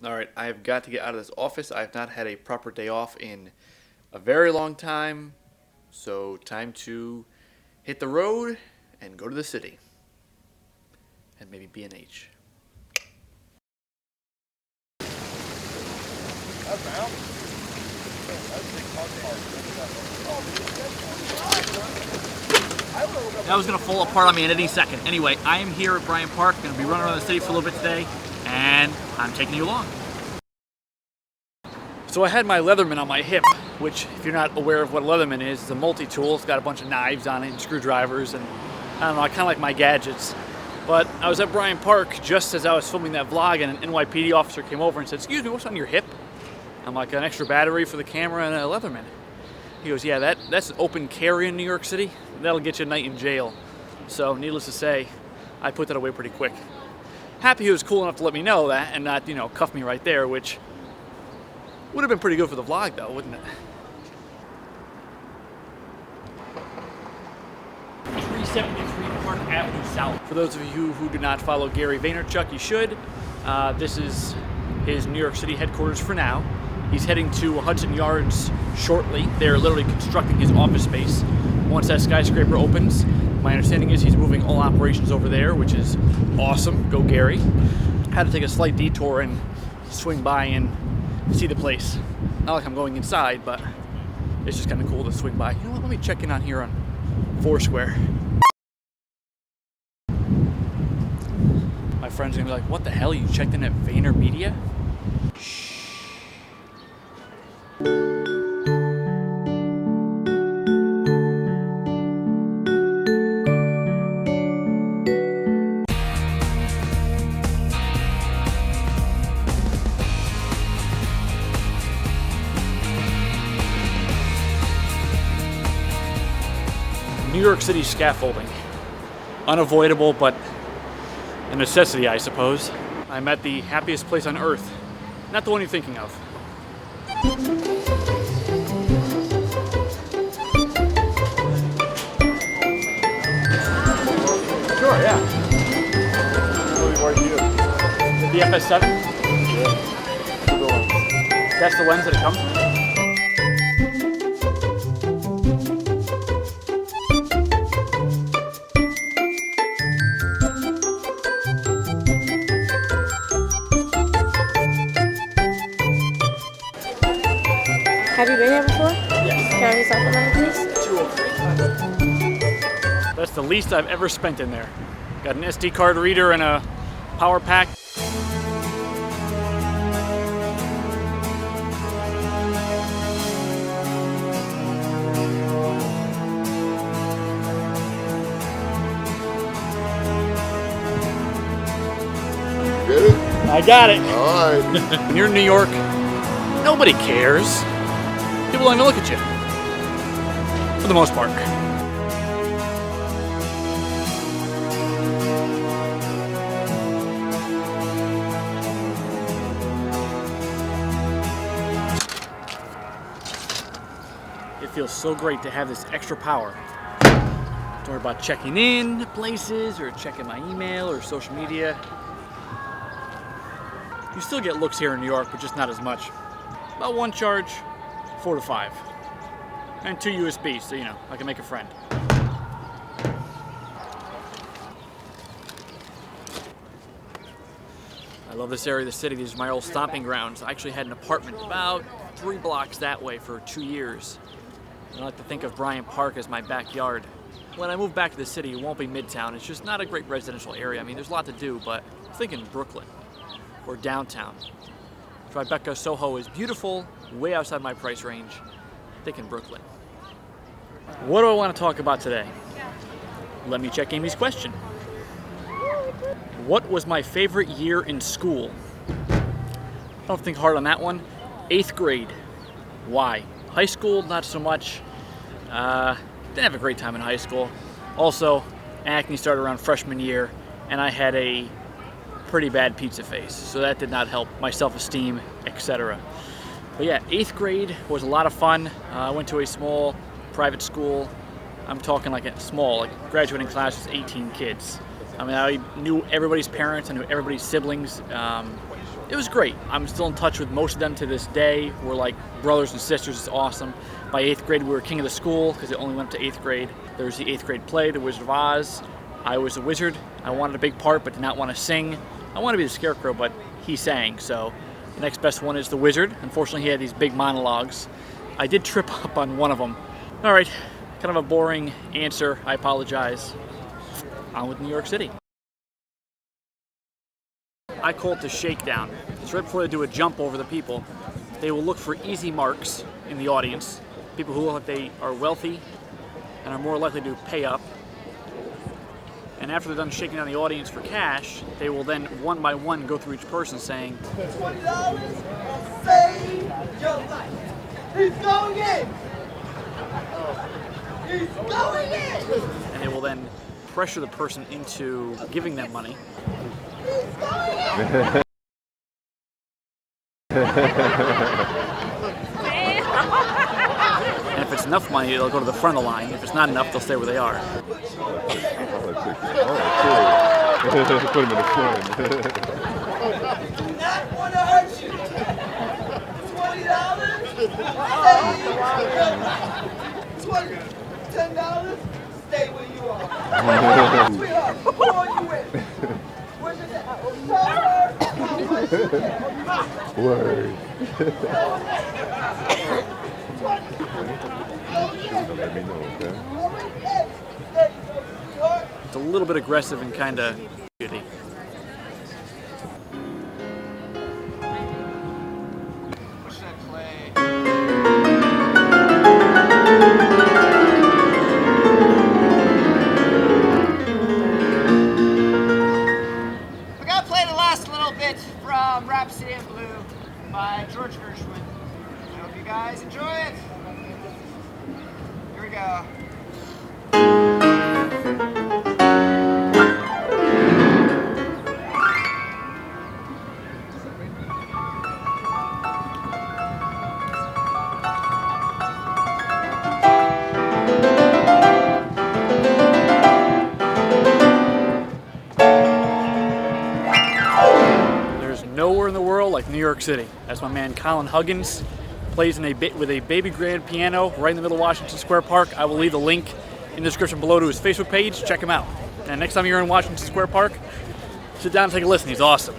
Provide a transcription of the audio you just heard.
All right, I have got to get out of this office. I have not had a proper day off in a very long time. So, time to hit the road and go to the city. And maybe B&H. That was going to fall apart on me at any second. Anyway, I am here at Bryant Park. Going to be running around the city for a little bit today, and I'm taking you along. So I had my Leatherman on my hip, which, if you're not aware of what a Leatherman is, it's a multi-tool. It's got a bunch of knives on it and screwdrivers, and I don't know, I kind of like my gadgets. But I was at Bryant Park just as I was filming that vlog, and an NYPD officer came over and said, "Excuse me, what's on your hip?" I'm like, "An extra battery for the camera and a Leatherman." He goes, "Yeah, that's open carry in New York City. That'll get you a night in jail." So, needless to say, I put that away pretty quick. Happy he was cool enough to let me know that and not, cuff me right there, which would have been pretty good for the vlog, though, wouldn't it? 373 Park Avenue South. For those of you who do not follow Gary Vaynerchuk, you should. This is his New York City headquarters for now. He's heading to Hudson Yards shortly. They're literally constructing his office space. Once that skyscraper opens, my understanding is he's moving all operations over there, which is awesome. Go Gary. Had to take a slight detour and swing by and see the place. Not like I'm going inside, but it's just kind of cool to swing by. You know what? Let me check in on here on Foursquare. My friend's gonna be like, "What the hell? You checked in at VaynerMedia?" Shh. New York City scaffolding. Unavoidable, but a necessity, I suppose. I'm at the happiest place on earth. Not the one you're thinking of. Sure, yeah. What do you do? The FS7? Yeah. That's the lens that it comes with? Have you been here before? Yes. Can I have your cell phone number, please? 203. That's the least I've ever spent in there. Got an SD card reader and a power pack. Get it? I got it. All right. When you're in New York, nobody cares. People don't even look at you. For the most part. It feels so great to have this extra power. Don't worry about checking in places or checking my email or social media. You still get looks here in New York, but just not as much. About one charge, 4 to 5. And 2 USBs, so I can make a friend. I love this area of the city. These are my old stomping grounds. I actually had an apartment about 3 blocks that way for 2 years. I like to think of Bryant Park as my backyard. When I move back to the city, it won't be Midtown. It's just not a great residential area. I mean, there's a lot to do, but I'm thinking Brooklyn or downtown. Tribeca, Soho is beautiful, way outside my price range. Thinking Brooklyn. What do I want to talk about today? Let me check Amy's question. What was my favorite year in school? I don't think hard on that one. 8th grade. Why? High school, not so much. Didn't have a great time in high school. Also, acne started around freshman year, and I had a pretty bad pizza face, so that did not help my self-esteem, etc. But yeah, 8th grade was a lot of fun. I went to a small private school. I'm talking like a small, like graduating class was 18 kids. I mean, I knew everybody's parents, I knew everybody's siblings. It was great. I'm still in touch with most of them to this day. We're like brothers and sisters. It's awesome. By 8th grade, we were king of the school because it only went up to 8th grade. There was the 8th grade play, The Wizard of Oz. I was a wizard. I wanted a big part, but did not want to sing. I wanted to be the Scarecrow, but he sang. So the next best one is the Wizard. Unfortunately, he had these big monologues. I did trip up on one of them. All right, kind of a boring answer. I apologize. On with New York City. I call it the shakedown. It's right before they do a jump over the people. They will look for easy marks in the audience, people who look like they are wealthy and are more likely to pay up. And after they're done shaking down the audience for cash, they will then one by one go through each person saying, $20 save your life. He's going in. He's going in. and they will then pressure the person into giving them money. And if it's enough money, they'll go to the front of the line. If it's not enough, they'll stay where they are. Put him in the front. Not want to hurt you. $20. $10. Stay where you are. Sweetheart, who are you with? Where's your dad? How much you get? Word. Let me know, okay? It's a little bit aggressive and kind of shitty. We're gonna play the last little bit from Rhapsody in Blue by George Gershwin. I hope you guys enjoy it. Here we go. Nowhere in the world like New York City. That's my man Colin Huggins. Plays with a baby grand piano right in the middle of Washington Square Park. I will leave the link in the description below to his Facebook page. Check him out. And next time you're in Washington Square Park, sit down and take a listen. He's awesome.